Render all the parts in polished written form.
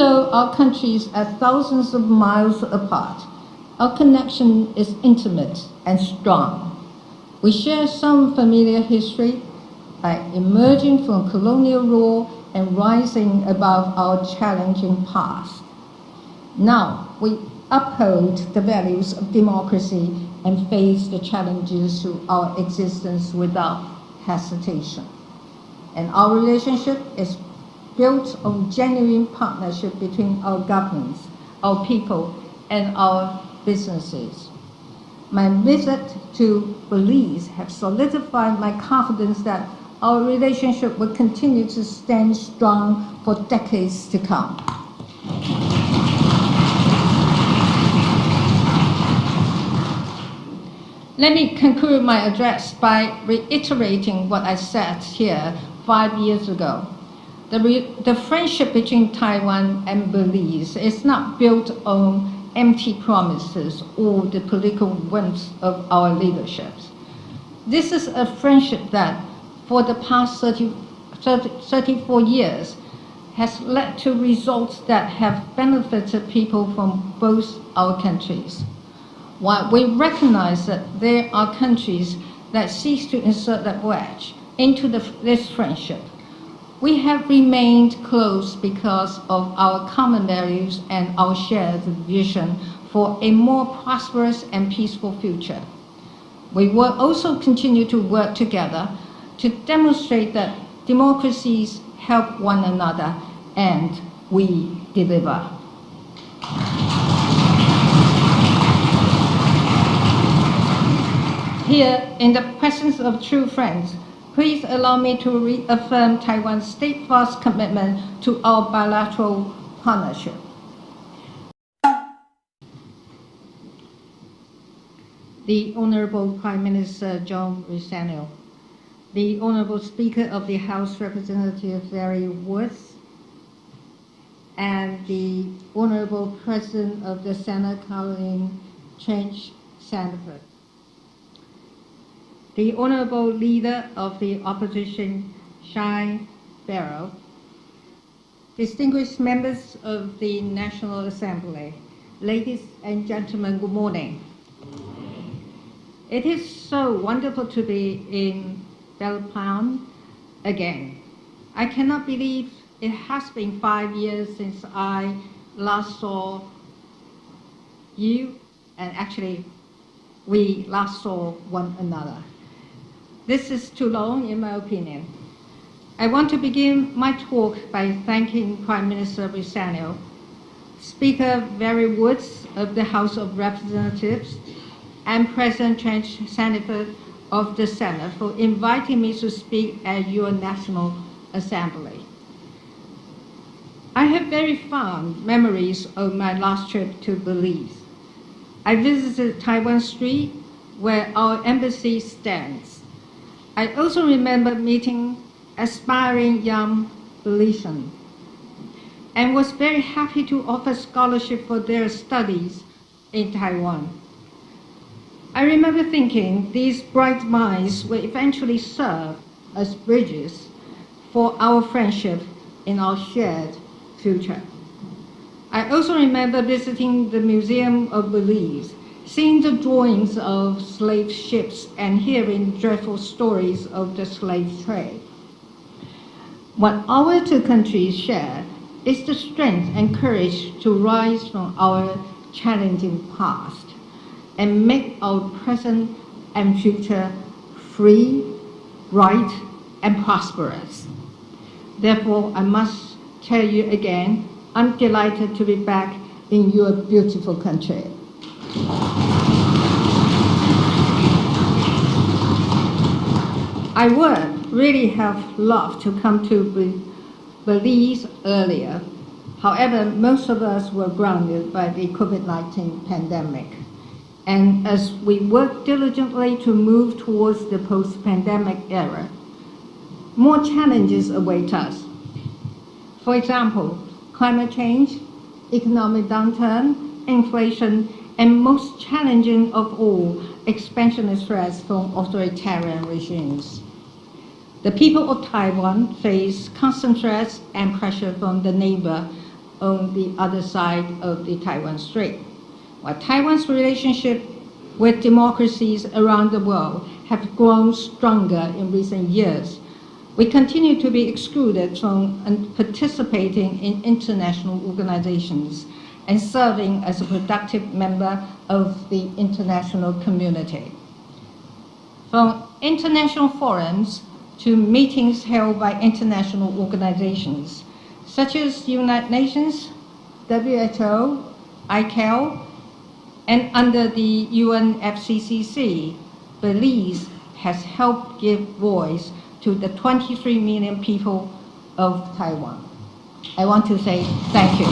though our countries are thousands of miles apart, our connection is intimate and strong. We share some familiar history by emerging from colonial rule and rising above our challenging past. Now, we uphold the values of democracy and face the challenges to our existence without hesitation. And our relationship is built on genuine partnership between our governments, our people, and our businesses. My visit to Belize has solidified my confidence that our relationship will continue to stand strong for decades to come. Let me conclude my address by reiterating what I said here 5 years ago. The friendship between Taiwan and Belize is not built on empty promises or the political whims of our leaderships. This is a friendship that, for the past 34 years, has led to results that have benefited people from both our countries. While we recognize that there are countries that seek to insert a wedge into this friendship, we have remained close because of our common values and our shared vision for a more prosperous and peaceful future. We will also continue to work together to demonstrate that democracies help one another and we deliver. Here, in the presence of true friends, please allow me to reaffirm Taiwan's steadfast commitment to our bilateral partnership. The Honorable Prime Minister John Rosano, the Honorable Speaker of the House of Representatives Barry Woods, and the Honorable President of the Senate Caroline Trench Sandford, the Honorable Leader of the Opposition, Shai Barrow, distinguished members of the National Assembly, ladies and gentlemen, good morning. It is so wonderful to be in Belplan again. I cannot believe it has been 5 years since I last saw you, and actually we last saw one another. This is too long, in my opinion. I want to begin my talk by thanking Prime Minister Rosano, Speaker Barry Woods of the House of Representatives, and President Trench Sandford of the Senate for inviting me to speak at your National Assembly. I have very fond memories of my last trip to Belize. I visited Taiwan Street, where our embassy stands. I also remember meeting aspiring young Belizeans and was very happy to offer scholarship for their studies in Taiwan. I remember thinking these bright minds will eventually serve as bridges for our friendship in our shared future. I also remember visiting the Museum of Belize, seeing the drawings of slave ships and hearing dreadful stories of the slave trade. What our two countries share is the strength and courage to rise from our challenging past and make our present and future free, bright, and prosperous. Therefore, I must tell you again, I'm delighted to be back in your beautiful country. I would really have loved to come to Belize earlier. However, most of us were grounded by the COVID-19 pandemic. And as we work diligently to move towards the post-pandemic era, more challenges await us. For example, climate change, economic downturn, inflation, and most challenging of all, expansionist threats from authoritarian regimes. The people of Taiwan face constant threats and pressure from the neighbor on the other side of the Taiwan Strait. While Taiwan's relationship with democracies around the world have grown stronger in recent years, we continue to be excluded from participating in international organizations and serving as a productive member of the international community. From international forums to meetings held by international organizations, such as United Nations, WHO, ICAO, and under the UNFCCC, Belize has helped give voice to the 23 million people of Taiwan. I want to say thank you.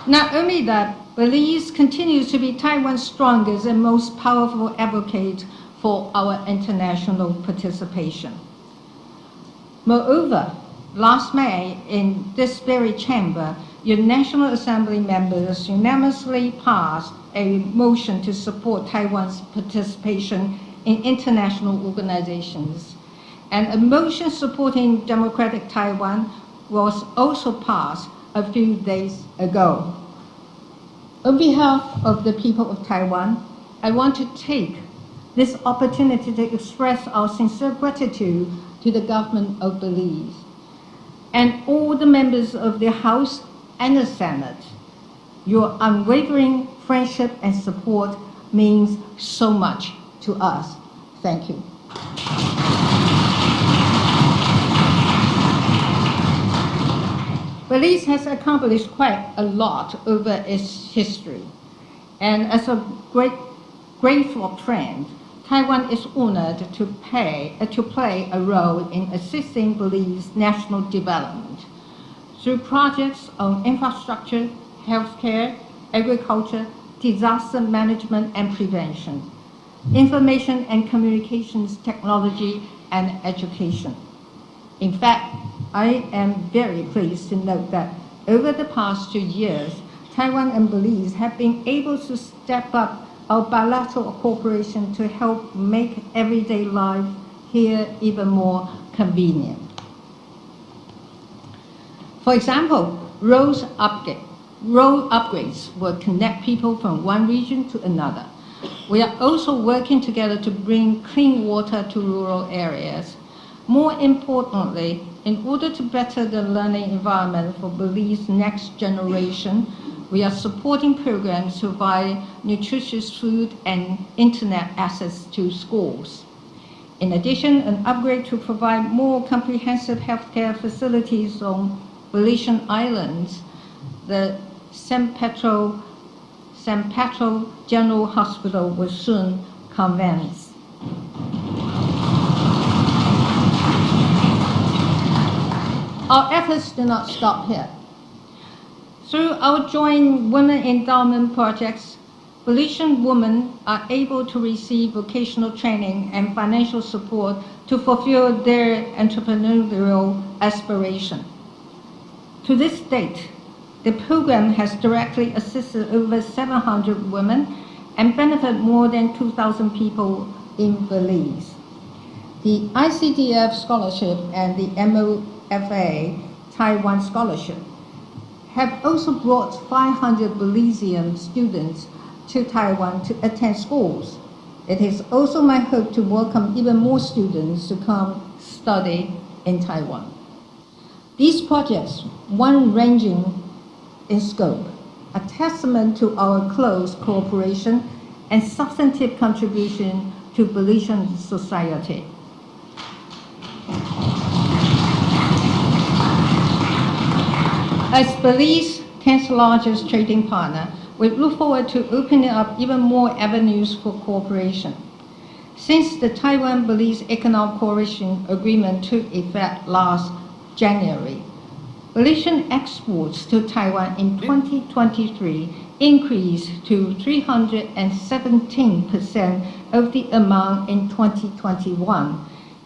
Not only that, Belize continues to be Taiwan's strongest and most powerful advocate for our international participation. Moreover, last May, in this very chamber, your National Assembly members unanimously passed a motion to support Taiwan's participation in international organizations. And a motion supporting democratic Taiwan was also passed a few days ago. On behalf of the people of Taiwan, I want to take this opportunity to express our sincere gratitude to the government of Belize and all the members of the House and the Senate. Your unwavering friendship and support means so much to us. Thank you. Belize has accomplished quite a lot over its history. And as a grateful friend, Taiwan is honored to play a role in assisting Belize's national development through projects on infrastructure, healthcare, agriculture, disaster management and prevention, information and communications technology, and education. In fact, I am very pleased to note that over the past 2 years, Taiwan and Belize have been able to step up our bilateral cooperation to help make everyday life here even more convenient. For example, road upgrades will connect people from one region to another. We are also working together to bring clean water to rural areas. More importantly, in order to better the learning environment for Belize's next generation, we are supporting programs to provide nutritious food and internet access to schools. In addition, an upgrade to provide more comprehensive healthcare facilities on Belizean islands, the San Pedro General Hospital will soon commence. Our efforts do not stop here. Through our joint women endowment projects, Belizean women are able to receive vocational training and financial support to fulfill their entrepreneurial aspiration. To this date, the program has directly assisted over 700 women and benefited more than 2,000 people in Belize. The ICDF scholarship and the MOFA Taiwan scholarship have also brought 500 Belizean students to Taiwan to attend schools. It is also my hope to welcome even more students to come study in Taiwan. These projects, one ranging in scope, a testament to our close cooperation and substantive contribution to Belizean society. As Belize's 10th largest trading partner, we look forward to opening up even more avenues for cooperation. Since the Taiwan-Belize Economic Cooperation Agreement took effect last January, Belizean exports to Taiwan in 2023 increased to 317% of the amount in 2021.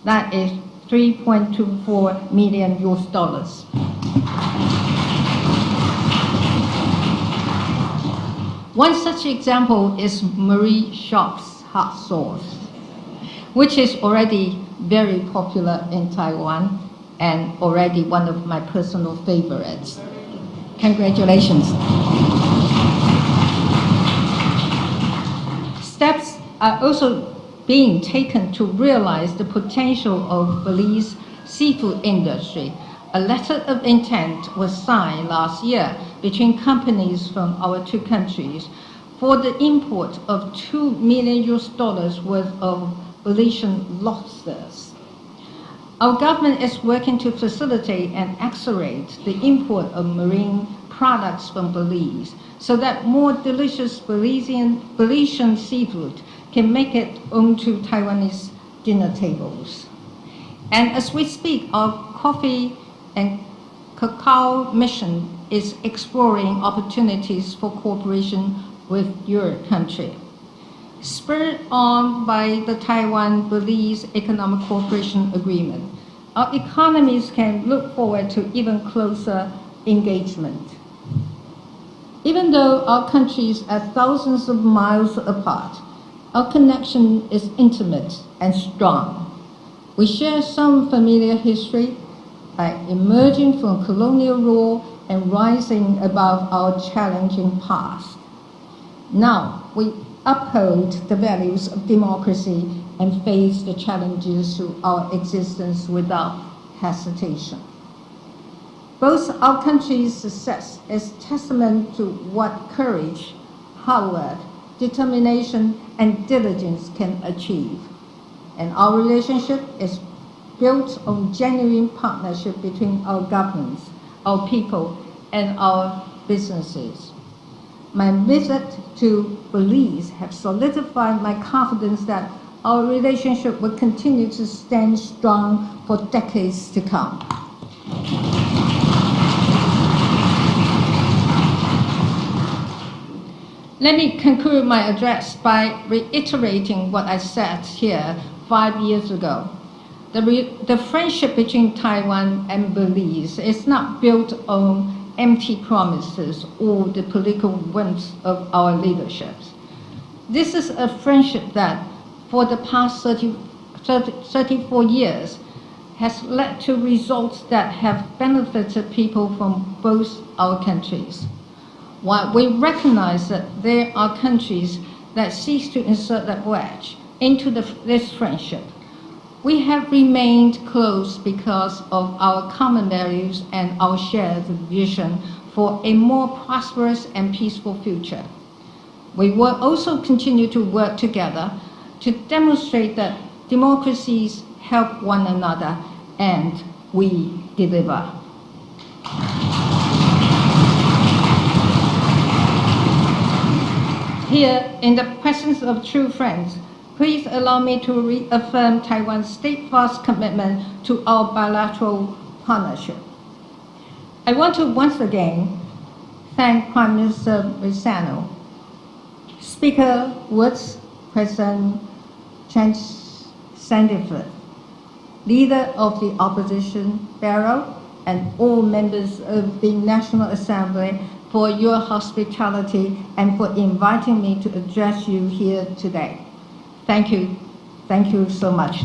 That is $3.24 million. One such example is Marie Shop's hot sauce, which is already very popular in Taiwan and already one of my personal favorites. Congratulations. Steps are also being taken to realize the potential of Belize's seafood industry. A letter of intent was signed last year between companies from our two countries for the import of $2 million worth of Belizean lobsters. Our government is working to facilitate and accelerate the import of marine products from Belize so that more delicious Belizean seafood can make it onto Taiwanese dinner tables. And as we speak, our coffee and cacao mission is exploring opportunities for cooperation with your country. Spurred on by the Taiwan-Belize Economic Cooperation Agreement, our economies can look forward to even closer engagement. Even though our countries are thousands of miles apart, our connection is intimate and strong. We share some familiar history by emerging from colonial rule and rising above our challenging past. Now, we uphold the values of democracy and face the challenges to our existence without hesitation. Both our countries' success is testament to what courage, hard work, determination, and diligence can achieve. And our relationship is built on genuine partnership between our governments, our people, and our businesses. My visit to Belize has solidified my confidence that our relationship will continue to stand strong for decades to come. Let me conclude my address by reiterating what I said here 5 years ago. The friendship between Taiwan and Belize is not built on empty promises or the political whims of our leaderships. This is a friendship that, for the past 34 years, has led to results that have benefited people from both our countries. While we recognize that there are countries that seek to insert that wedge into this friendship, we have remained close because of our common values and our shared vision for a more prosperous and peaceful future. We will also continue to work together to demonstrate that democracies help one another and we deliver. Here, in the presence of true friends, please allow me to reaffirm Taiwan's steadfast commitment to our bilateral partnership. I want to once again thank Prime Minister Rizano, Speaker Woods, President Chen Sandiford, Leader of the Opposition Barrow, and all members of the National Assembly for your hospitality and for inviting me to address you here today. Thank you. Thank you so much.